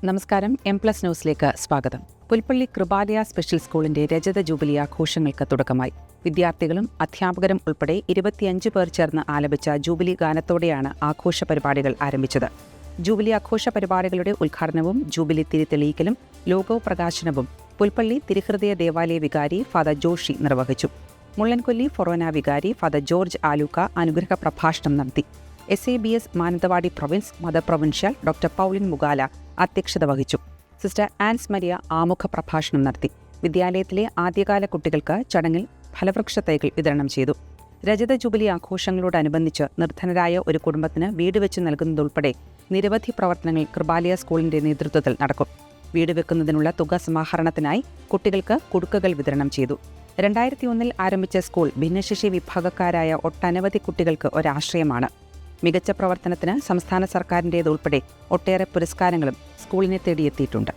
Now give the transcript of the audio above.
നമസ്കാരം. M+ ന്യൂസിലേക്ക് സ്വാഗതം. പുൽപ്പള്ളി കൃപാലയ സ്പെഷ്യൽ സ്കൂളിന്റെ രജത ജൂബിലി ആഘോഷങ്ങൾക്ക് തുടക്കമായി. വിദ്യാർത്ഥികളും അധ്യാപകരും ഉൾപ്പെടെ 25 പേർ ചേർന്ന് ആലപിച്ച ജൂബിലി ഗാനത്തോടെയാണ് ആഘോഷ പരിപാടികൾ ആരംഭിച്ചത്. ജൂബിലി ആഘോഷ പരിപാടികളുടെ ഉദ്ഘാടനവും ജൂബിലി തിരിതെളിയിക്കലും ലോഗോ പ്രകാശനവും പുൽപ്പള്ളി തിരുഹൃദയ ദേവാലയ വികാരി ഫാദർ ജോഷി നിർവഹിച്ചു. മുള്ളൻകൊല്ലി ഫൊറോന വികാരി ഫാദർ ജോർജ് ആലൂക്ക അനുഗ്രഹ പ്രഭാഷണം നടത്തി. SABS Mananthavady province mother provincial doctor Pauline Mugala അധ്യക്ഷത വഹിച്ചു. സിസ്റ്റർ ആൻസ് മരിയ ആമുഖ പ്രഭാഷണം നടത്തി. വിദ്യാലയത്തിലെ ആദ്യകാല കുട്ടികൾക്ക് ചടങ്ങിൽ ഫലവൃക്ഷ തൈകൾ വിതരണം ചെയ്തു. രജത ജൂബിലി ആഘോഷങ്ങളോടനുബന്ധിച്ച് നിർധനരായ ഒരു കുടുംബത്തിന് വീട് വെച്ച് നൽകുന്നതുൾപ്പെടെ നിരവധി പ്രവർത്തനങ്ങൾ കൃപാലയ സ്കൂളിന്റെ നേതൃത്വത്തിൽ നടക്കും. വീട് വെക്കുന്നതിനുള്ള തുക സമാഹരണത്തിനായി കുട്ടികൾക്ക് കുടുക്കകൾ വിതരണം ചെയ്തു. 2001 ആരംഭിച്ച സ്കൂൾ ഭിന്നശേഷി വിഭാഗക്കാരായ ഒട്ടനവധി കുട്ടികൾക്ക് ഒരാശ്രയമാണ്. മികച്ച പ്രവർത്തനത്തിന് സംസ്ഥാന സർക്കാരിൻ്റേതുൾപ്പെടെ ഒട്ടേറെ പുരസ്കാരങ്ങളും സ്കൂളിനെ തേടിയെത്തിയിട്ടുണ്ട്.